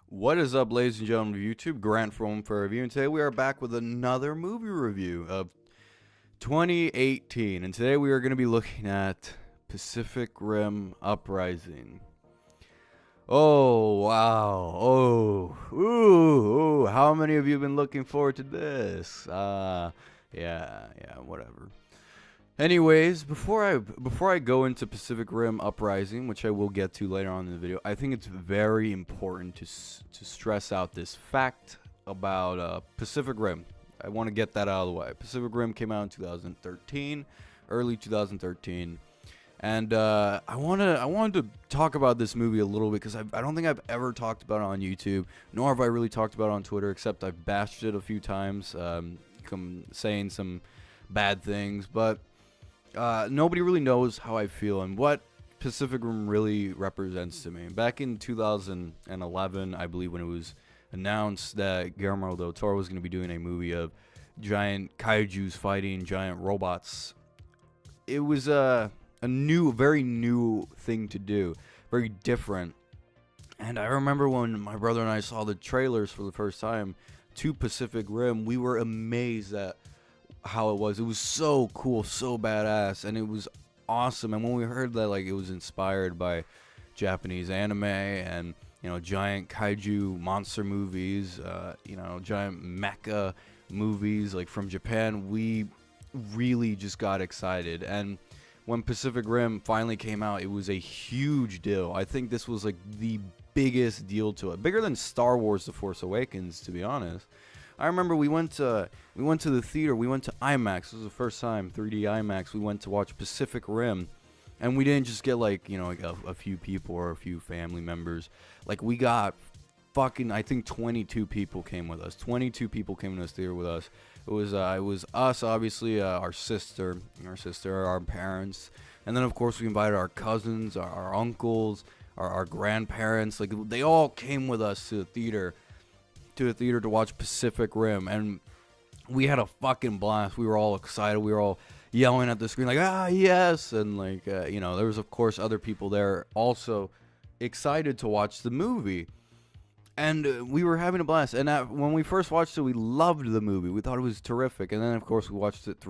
What is up, ladies and gentlemen of YouTube? Grant from for review, and today we are back with another movie review of 2018. And today we are going to be looking at Pacific Rim Uprising. Oh wow! Ooh! How many of you have been looking forward to this? Yeah, whatever. Anyways, before I go into Pacific Rim Uprising, which I will get to later on in the video, I think it's very important to stress out this fact about Pacific Rim. I want to get that out of the way. Pacific Rim came out in 2013, early 2013, and I wanted to talk about this movie a little bit because I don't think I've ever talked about it on YouTube, nor have I really talked about it on Twitter, except I've bashed it a few times, saying some bad things, but. Nobody really knows how I feel and what Pacific Rim really represents to me. Back in 2011, I believe, when it was announced that Guillermo del Toro was going to be doing a movie of giant kaijus fighting giant robots, it was a very new thing to do, very different. And I remember when my brother and I saw the trailers for the first time to Pacific Rim, we were amazed at how it was. It was so cool, so badass, and it was awesome. And when we heard that, like, it was inspired by Japanese anime and, you know, giant kaiju monster movies, giant mecha movies like from Japan, we really just got excited. And when Pacific Rim finally came out, it was a huge deal. I think this was like the biggest deal to it, bigger than Star Wars: The Force Awakens, to be honest. I remember we went to the theater. We went to IMAX. This was the first time 3D IMAX. We went to watch Pacific Rim, and we didn't just get like a few people or a few family members. Like, we got fucking, I think 22 people came with us. 22 people came to this theater with us. It was us, obviously, our sister, our parents, and then of course we invited our cousins, our uncles, our grandparents. Like, they all came with us to the theater to watch Pacific Rim, and we had a fucking blast. We were all excited. We were all yelling at the screen like, ah, yes, and like there was of course other people there also excited to watch the movie, and we were having a blast. And when we first watched it, we loved the movie. We thought it was terrific. And then of course we watched it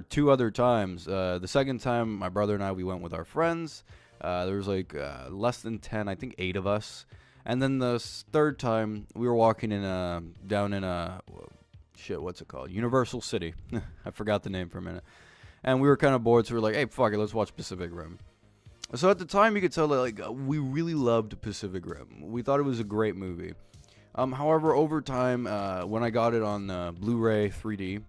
two other times. The second time, my brother and I, we went with our friends. There was like less than 10, I think 8 of us. And then the third time, we were walking down in what's it called? Universal City. I forgot the name for a minute. And we were kind of bored, so we were like, hey, fuck it, let's watch Pacific Rim. So at the time, you could tell that, like, we really loved Pacific Rim. We thought it was a great movie. However, over time, when I got it on Blu-ray 3D,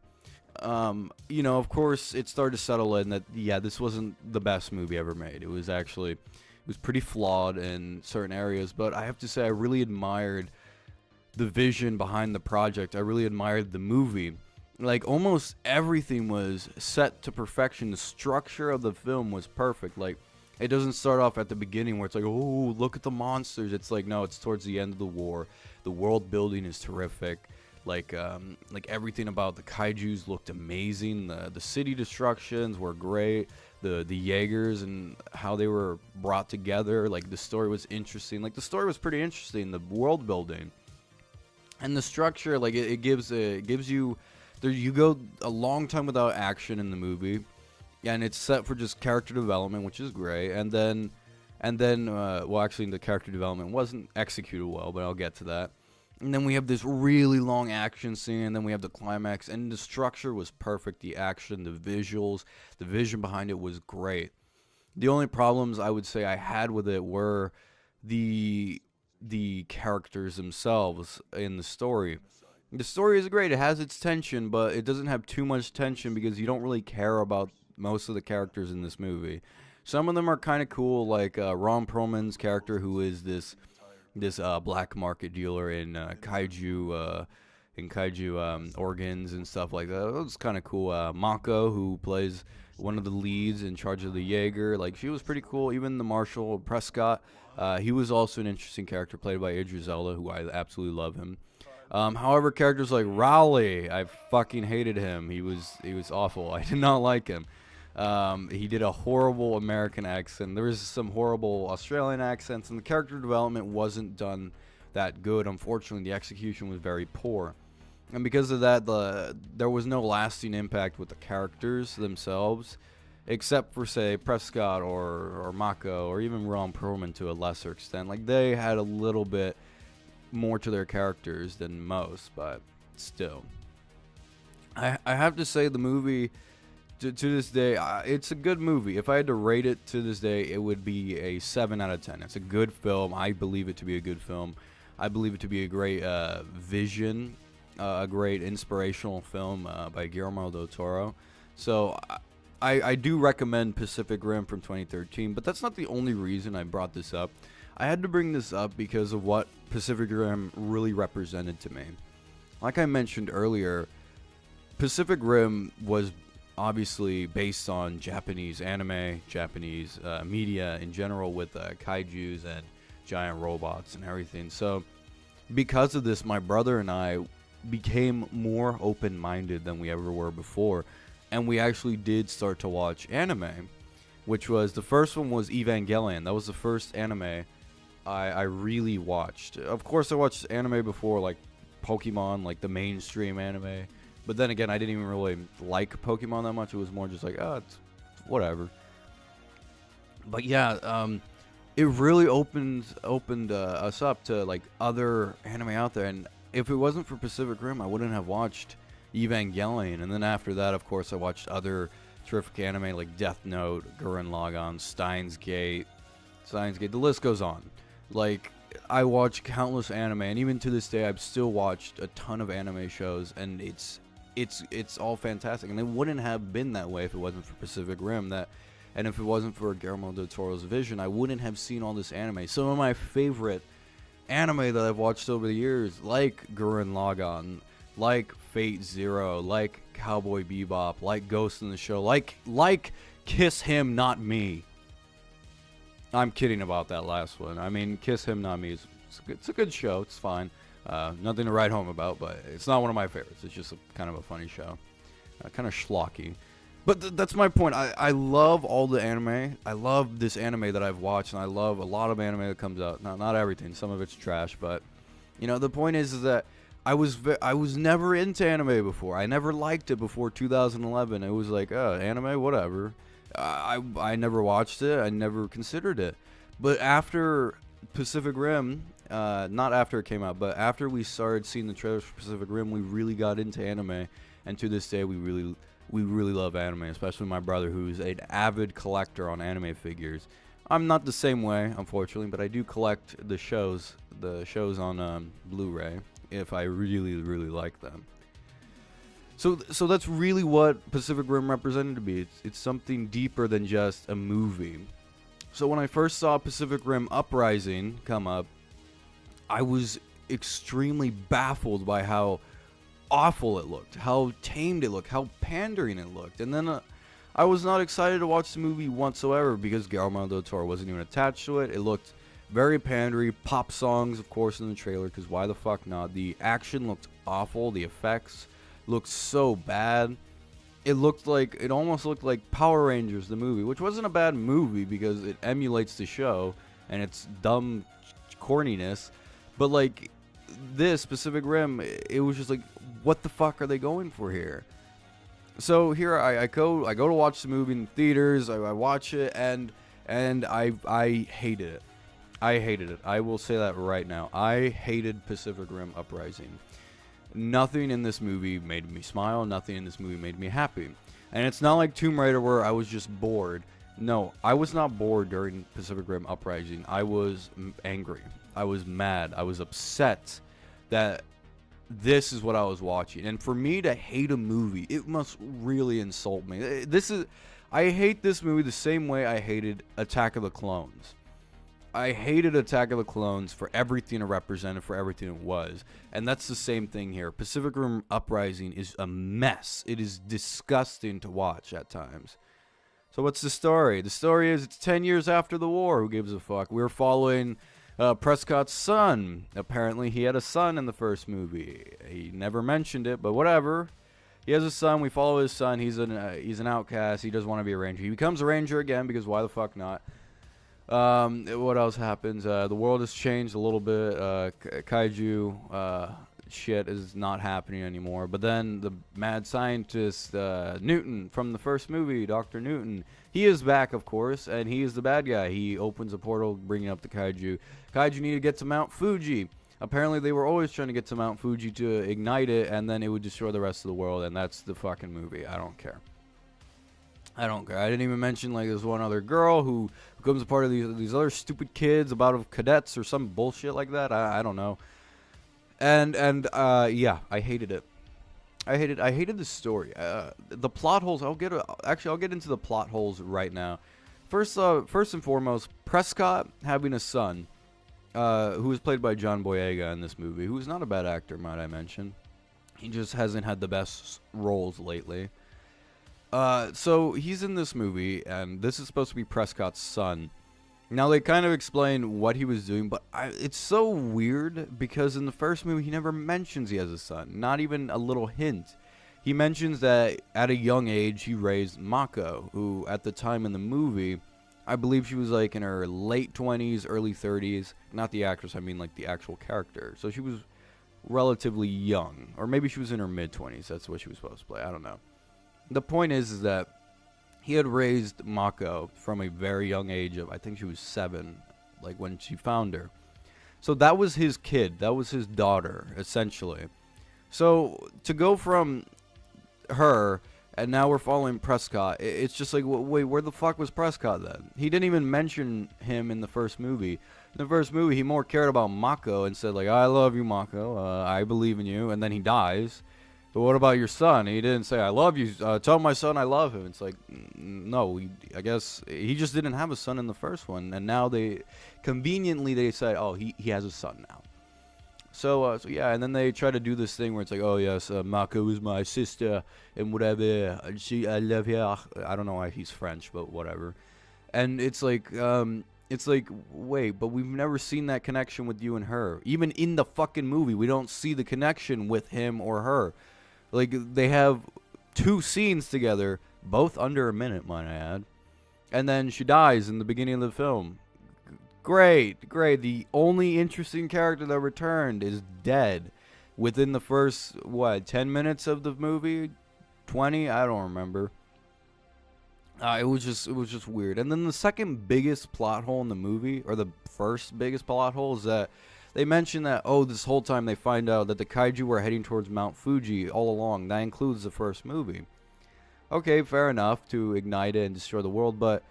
of course, it started to settle in that, yeah, this wasn't the best movie ever made. It was pretty flawed in certain areas, but I have to say I really admired the vision behind the project. I really admired the movie. Like, almost everything was set to perfection. The structure of the film was perfect. Like, it doesn't start off at the beginning where it's like, oh, look at the monsters. It's like, no, it's towards the end of the war. The world building is terrific. Like everything about the kaijus looked amazing. The city destructions were great. The Jaegers and how they were brought together. Like, the story was interesting. Like, the story was pretty interesting. The world building and the structure, like, it gives you there. You go a long time without action in the movie, and it's set for just character development, which is great. And then well, actually, the character development wasn't executed well, but I'll get to that. And then we have this really long action scene, and then we have the climax, and the structure was perfect. The action, the visuals, the vision behind it was great. The only problems I would say I had with it were the characters themselves in the story. The story is great. It has its tension, but it doesn't have too much tension because you don't really care about most of the characters in this movie. Some of them are kind of cool, like Ron Perlman's character, who is this black market dealer in kaiju organs and stuff like that. It was kind of cool. Mako, who plays one of the leads in charge of the Jaeger, like, she was pretty cool. Even the Marshal Prescott, he was also an interesting character played by Idris Elba, who I absolutely love him. However, characters like Raleigh, I fucking hated him. He was awful. I did not like him. He did a horrible American accent. There was some horrible Australian accents, and the character development wasn't done that good. Unfortunately, the execution was very poor. And because of that, there was no lasting impact with the characters themselves, except for, say, Prescott or Mako or even Ron Perlman to a lesser extent. Like, they had a little bit more to their characters than most, but still. I have to say the movie, to this day, it's a good movie. If I had to rate it to this day, it would be a 7 out of 10. It's a good film. I believe it to be a good film. I believe it to be a great vision, a great inspirational film by Guillermo del Toro. So I do recommend Pacific Rim from 2013, but that's not the only reason I brought this up. I had to bring this up because of what Pacific Rim really represented to me. Like I mentioned earlier, Pacific Rim was obviously based on Japanese anime, Japanese media in general, with kaijus and giant robots and everything. So because of this, my brother and I became more open-minded than we ever were before, and we actually did start to watch anime, which was, the first one was Evangelion. That was the first anime I really watched. Of course, I watched anime before, like Pokemon, like the mainstream anime. But then again, I didn't even really like Pokemon that much. It was more just like, oh, it's whatever. But yeah, it really opened us up to like other anime out there. And if it wasn't for Pacific Rim, I wouldn't have watched Evangelion. And then after that, of course, I watched other terrific anime like Death Note, Gurren Lagann, Steins Gate. The list goes on. Like, I watch countless anime, and even to this day, I've still watched a ton of anime shows, and it's all fantastic. And it wouldn't have been that way if it wasn't for Pacific Rim. And if it wasn't for Guillermo del Toro's vision, I wouldn't have seen all this anime. Some of my favorite anime that I've watched over the years, like Gurren Lagann, like Fate Zero, like Cowboy Bebop, like Ghost in the Shell, like Kiss Him Not Me. I'm kidding about that last one. I mean, Kiss Him Not Me it's a good show. It's fine. Nothing to write home about, but it's not one of my favorites. It's just kind of a funny show. Kind of schlocky. But that's my point. I love all the anime. I love this anime that I've watched, and I love a lot of anime that comes out. Not everything. Some of it's trash, but you know, the point is that I was never into anime before. I never liked it before 2011. It was like, oh, anime, whatever. I never watched it. I never considered it. But after Pacific Rim, not after it came out, but after we started seeing the trailers for Pacific Rim, we really got into anime. And to this day, we really love anime, especially my brother, who's an avid collector on anime figures. I'm not the same way, unfortunately, but I do collect the shows on Blu-ray if I really like them. So that's really what Pacific Rim represented to me. It's something deeper than just a movie. So when I first saw Pacific Rim Uprising come up, I was extremely baffled by how awful it looked, how tamed it looked, how pandering it looked. And then I was not excited to watch the movie whatsoever because Guillermo del Toro wasn't even attached to it. It looked very pandery. Pop songs, of course, in the trailer, because why the fuck not? The action looked awful. The effects looked so bad. It almost looked like Power Rangers, the movie, which wasn't a bad movie because it emulates the show and its dumb corniness. But like this Pacific Rim, it was just like, what the fuck are they going for here? So here I go to watch the movie in theaters. I watch it and I hated it. I hated it. I will say that right now. I hated Pacific Rim Uprising. Nothing in this movie made me smile. Nothing in this movie made me happy. And it's not like Tomb Raider where I was just bored. No, I was not bored during Pacific Rim Uprising. I was angry. I was mad. I was upset that this is what I was watching. And for me to hate a movie, it must really insult me. I hate this movie the same way I hated Attack of the Clones. I hated Attack of the Clones for everything it represented, for everything it was. And that's the same thing here. Pacific Rim Uprising is a mess. It is disgusting to watch at times. So what's the story? The story is it's 10 years after the war. Who gives a fuck? We're following Prescott's son. Apparently he had a son in the first movie. He never mentioned it, but whatever. He has a son. We follow his son. He's an outcast. He doesn't want to be a ranger. He becomes a ranger again because why the fuck not? What else happens? The world has changed a little bit. Kaiju shit is not happening anymore. But then the mad scientist Newton from the first movie, Dr. Newton, he is back, of course, and he is the bad guy. He opens a portal, bringing up the kaiju. Kaiju need to get to Mount Fuji. Apparently, they were always trying to get to Mount Fuji to ignite it, and then it would destroy the rest of the world. And that's the fucking movie. I don't care. I don't care. I didn't even mention like there's one other girl who becomes a part of these other stupid kids about of cadets or some bullshit like that. I don't know. And yeah, I hated it. I hated the story. The plot holes. I'll get into the plot holes right now. First and foremost, Prescott having a son, who was played by John Boyega in this movie, who's not a bad actor, might I mention. He just hasn't had the best roles lately. So he's in this movie, and this is supposed to be Prescott's son. Now, they kind of explain what he was doing, but it's so weird because in the first movie, he never mentions he has a son. Not even a little hint. He mentions that at a young age, he raised Mako, who at the time in the movie, I believe she was like in her late 20s, early 30s. Not the actress, I mean like the actual character. So she was relatively young. Or maybe she was in her mid-20s. That's what she was supposed to play. I don't know. The point is that he had raised Mako from a very young age of, I think she was 7, like when she found her. So that was his kid. That was his daughter, essentially. So to go from her, and now we're following Prescott, it's just like, wait, where the fuck was Prescott then? He didn't even mention him in the first movie. In the first movie, he more cared about Mako and said, like, I love you, Mako. I believe in you. And then he dies. But what about your son? He didn't say, I love you. Tell my son I love him. It's like, no, I guess he just didn't have a son in the first one. And now conveniently, they say, oh, he has a son now. So yeah, and then they try to do this thing where it's like, oh, yes, Mako is my sister and whatever. I love her. I don't know why he's French, but whatever. And it's like, wait, but we've never seen that connection with you and her. Even in the fucking movie, we don't see the connection with him or her. Like, they have 2 scenes together, both under a minute, might I add. And then she dies in the beginning of the film. Great. The only interesting character that returned is dead within the first, 10 minutes of the movie? 20? I don't remember. It was just weird. And then the second biggest plot hole in the movie, or the first biggest plot hole, is that they mentioned that, this whole time they find out that the kaiju were heading towards Mount Fuji all along. That includes the first movie. Okay, fair enough to ignite it and destroy the world, but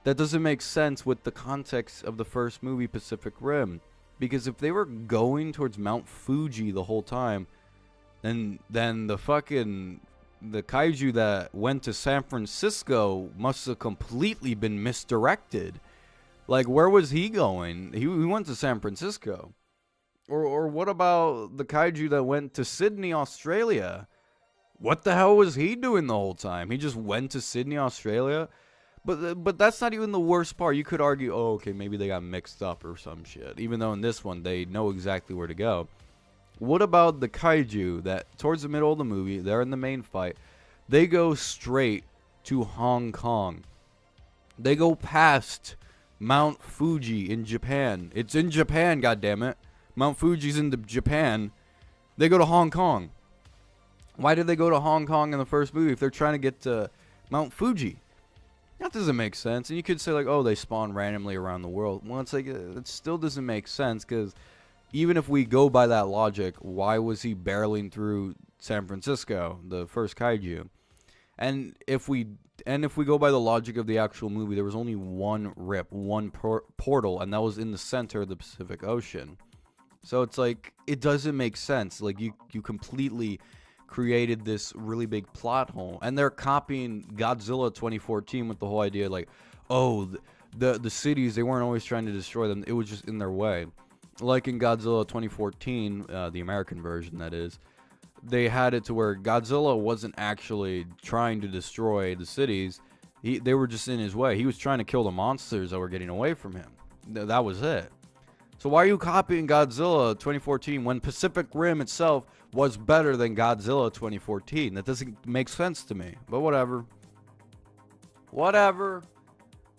that doesn't make sense with the context of the first movie, Pacific Rim. Because if they were going towards Mount Fuji the whole time, then the kaiju that went to San Francisco must have completely been misdirected. Like, where was he going? He went to San Francisco. Or what about the kaiju that went to Sydney, Australia? What the hell was he doing the whole time? He just went to Sydney, Australia? But that's not even the worst part. You could argue, oh, okay, maybe they got mixed up or some shit. Even though in this one, they know exactly where to go. What about the kaiju that, towards the middle of the movie, they're in the main fight, they go straight to Hong Kong. They go past Mount Fuji in Japan. It's in Japan, goddammit. Mount Fuji's in Japan. They go to Hong Kong. Why did they go to Hong Kong in the first movie if they're trying to get to Mount Fuji? That doesn't make sense. And you could say, like, oh, they spawn randomly around the world. Well, it's like, it still doesn't make sense, because even if we go by that logic, why was he barreling through San Francisco, the first kaiju? And if we go by the logic of the actual movie, there was only one portal, and that was in the center of the Pacific Ocean. So it's like, it doesn't make sense. Like, you completely created this really big plot hole. And they're copying Godzilla 2014 with the whole idea, like, oh, the cities, they weren't always trying to destroy them. It was just in their way. Like in Godzilla 2014, the American version, that is, they had it to where Godzilla wasn't actually trying to destroy the cities. They were just in his way. He was trying to kill the monsters that were getting away from him. That was it. So why are you copying Godzilla 2014 when Pacific Rim itself was better than Godzilla 2014? That doesn't make sense to me. But whatever.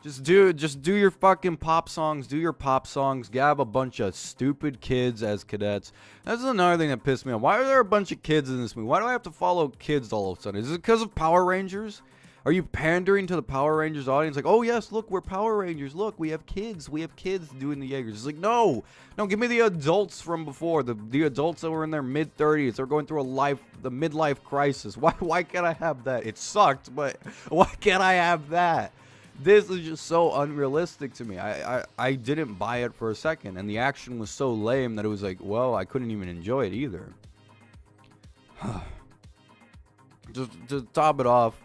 Just do your fucking pop songs. Do your pop songs. Have a bunch of stupid kids as cadets. That's another thing that pissed me off. Why are there a bunch of kids in this movie? Why do I have to follow kids all of a sudden? Is it because of Power Rangers? Are you pandering to the Power Rangers audience? Like, oh yes, look, we're Power Rangers. Look, we have kids. We have kids doing the Jaegers. It's like, no, give me the adults from before. The adults that were in their mid-30s. They're going through the midlife crisis. Why can't I have that? It sucked, but why can't I have that? This is just so unrealistic to me. I didn't buy it for a second, and the action was so lame that it was like, well, I couldn't even enjoy it either. Just to top it off,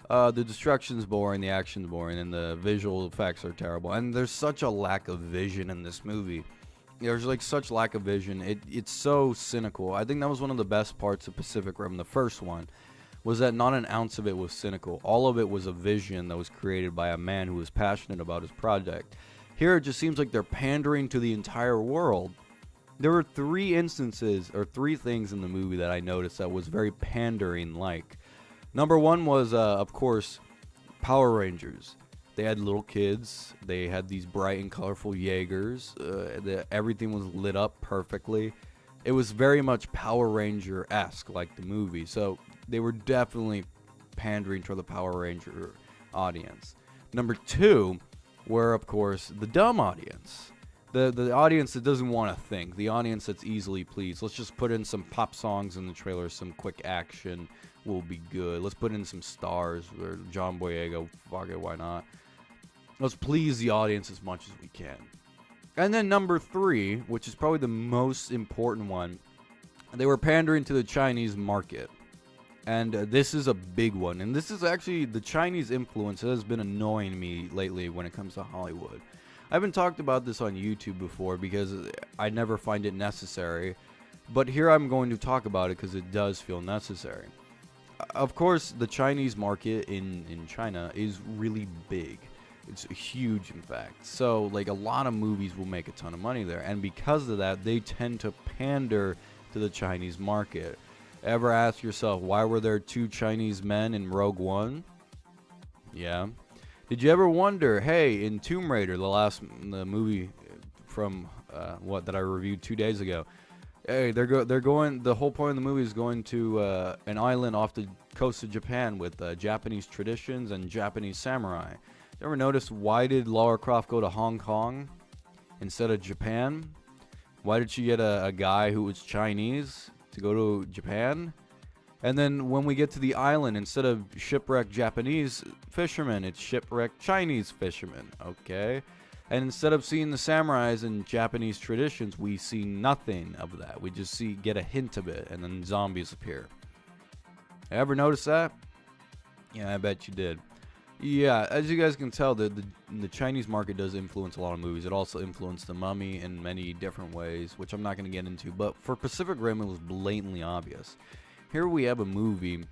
the destruction's boring, the action's boring, and the visual effects are terrible. And there's such a lack of vision in this movie. There's like such lack of vision. It's so cynical. I think that was one of the best parts of Pacific Rim, the first one, was that not an ounce of it was cynical. All of it was a vision that was created by a man who was passionate about his project. Here it just seems like they're pandering to the entire world. There were three instances, or three things in the movie that I noticed that was very pandering-like. Number one was, of course, Power Rangers. They had little kids. They had these bright and colorful Jaegers. Everything was lit up perfectly. It was very much Power Ranger-esque, like the movie. So they were definitely pandering to the Power Ranger audience. Number two were, of course, the dumb audience. The audience that doesn't want to think. The audience that's easily pleased. Let's just put in some pop songs in the trailer, some quick action will be good. Let's put in some stars, or John Boyega, fuck it, why not? Let's please the audience as much as we can. And then number three, which is probably the most important one, they were pandering to the Chinese market. And this is a big one. And this is actually the Chinese influence that has been annoying me lately when it comes to Hollywood. I haven't talked about this on YouTube before because I never find it necessary. But here I'm going to talk about it because it does feel necessary. Of course, the Chinese market in China is really big. It's huge, in fact. So, like, a lot of movies will make a ton of money there. And because of that, they tend to pander to the Chinese market. Ever ask yourself, why were there 2 Chinese men in Rogue One? Yeah. Did you ever wonder, hey, in Tomb Raider, the movie from, that I reviewed 2 days ago, hey, they're going, the whole point of the movie is going to an island off the coast of Japan with Japanese traditions and Japanese samurai. You ever notice, why did Lara Croft go to Hong Kong instead of Japan? Why did she get a guy who was Chinese to go to Japan? And then when we get to the island, instead of shipwrecked Japanese fishermen, it's shipwrecked Chinese fishermen, okay? And instead of seeing the samurais and Japanese traditions, we see nothing of that. We just get a hint of it, and then zombies appear. Ever notice that? Yeah, I bet you did. Yeah, as you guys can tell, the Chinese market does influence a lot of movies. It also influenced The Mummy in many different ways, which I'm not going to get into. But for Pacific Rim, it was blatantly obvious. Here we have a movie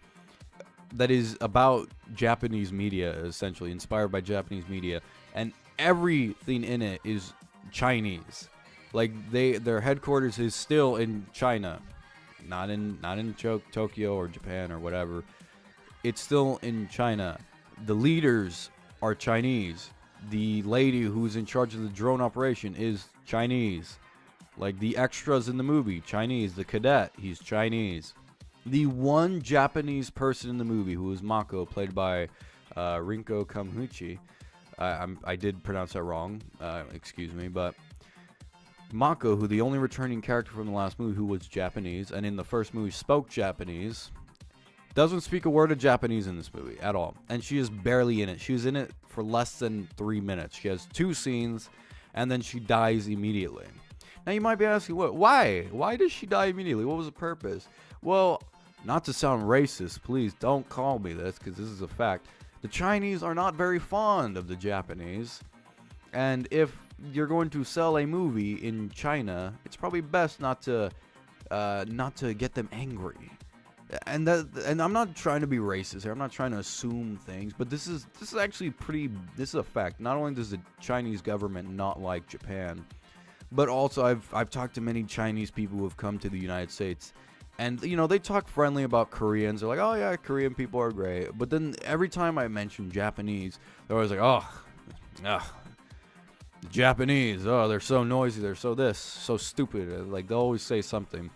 that is about Japanese media, essentially, inspired by Japanese media. And everything in it is Chinese. Like, their headquarters is still in China. Not in Tokyo or Japan or whatever. It's still in China. The leaders are Chinese. The lady who's in charge of the drone operation is Chinese. Like, the extras in the movie, Chinese. The cadet, he's Chinese. The one Japanese person in the movie, who is Mako, played by Rinko Kamuichi. I did pronounce that wrong, excuse me, but Mako, who the only returning character from the last movie who was Japanese, and in the first movie spoke Japanese, doesn't speak a word of Japanese in this movie at all. And she is barely in it. She was in it for less than 3 minutes. She has 2 scenes, and then she dies immediately. Now you might be asking, why? Why does she die immediately? What was the purpose? Well, not to sound racist, please don't call me this, because this is a fact. The Chinese are not very fond of the Japanese. And if you're going to sell a movie in China, it's probably best not to get them angry. And I'm not trying to be racist here. I'm not trying to assume things, but this is actually this is a fact. Not only does the Chinese government not like Japan, but also I've talked to many Chinese people who have come to the United States, and they talk friendly about Koreans. They're like, oh yeah, Korean people are great. But then every time I mention Japanese, they're always like, oh, ugh, the Japanese, oh, they're so noisy, they're so this, so stupid. Like, they'll always say something.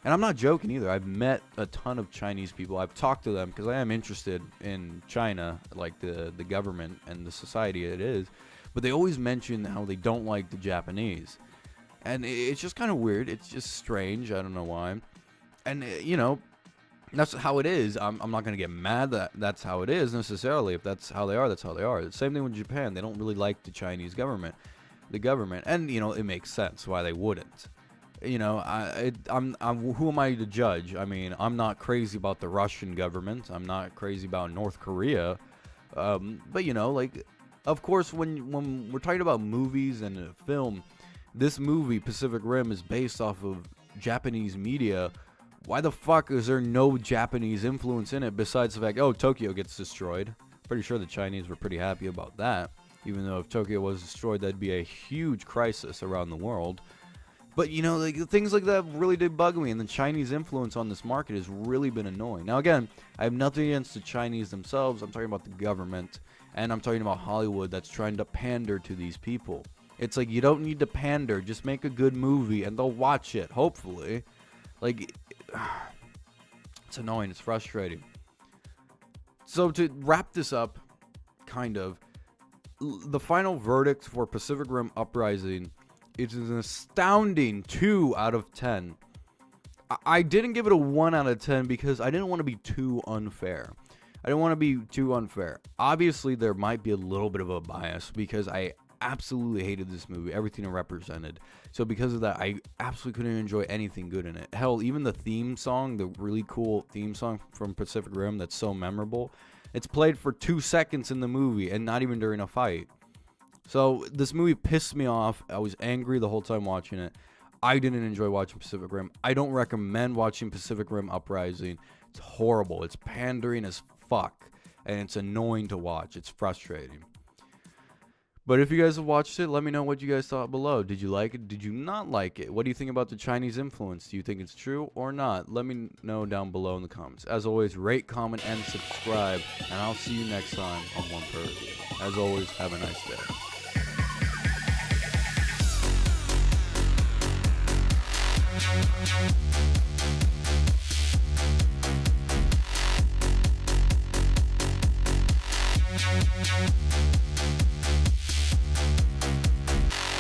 And I'm not joking either. I've met a ton of Chinese people. I've talked to them because I am interested in China, like the government and the society it is. But they always mention how they don't like the Japanese. And it's just kind of weird. It's just strange. I don't know why. And, you know, that's how it is. I'm not going to get mad that that's how it is necessarily. If that's how they are, that's how they are. The same thing with Japan. They don't really like the Chinese government. And, you know, it makes sense why they wouldn't. You know, I'm who am I to judge? I mean, I'm not crazy about the Russian government. I'm not crazy about North Korea. But, you know, like, of course, when we're talking about movies and film, this movie, Pacific Rim, is based off of Japanese media. Why the fuck is there no Japanese influence in it besides the fact, oh, Tokyo gets destroyed? Pretty sure the Chinese were pretty happy about that. Even though if Tokyo was destroyed, that'd be a huge crisis around the world. But, you know, like, things like that really did bug me, and the Chinese influence on this market has really been annoying. Now, again, I have nothing against the Chinese themselves. I'm talking about the government, and I'm talking about Hollywood that's trying to pander to these people. It's like, you don't need to pander. Just make a good movie, and they'll watch it, hopefully. Like, it's annoying. It's frustrating. So, to wrap this up, kind of, the final verdict for Pacific Rim Uprising, it is an astounding 2 out of 10. I didn't give it a 1 out of 10 because I didn't want to be too unfair. Obviously, there might be a little bit of a bias because I absolutely hated this movie, everything it represented. So because of that, I absolutely couldn't enjoy anything good in it. Hell, even the theme song, the really cool theme song from Pacific Rim that's so memorable, it's played for 2 seconds in the movie and not even during a fight. So this movie pissed me off. I was angry the whole time watching it. I didn't enjoy watching Pacific Rim. I don't recommend watching Pacific Rim Uprising. It's horrible. It's pandering as fuck. And it's annoying to watch. It's frustrating. But if you guys have watched it, let me know what you guys thought below. Did you like it? Did you not like it? What do you think about the Chinese influence? Do you think it's true or not? Let me know down below in the comments. As always, rate, comment, and subscribe. And I'll see you next time on One Per Review. As always, have a nice day. We'll be right back.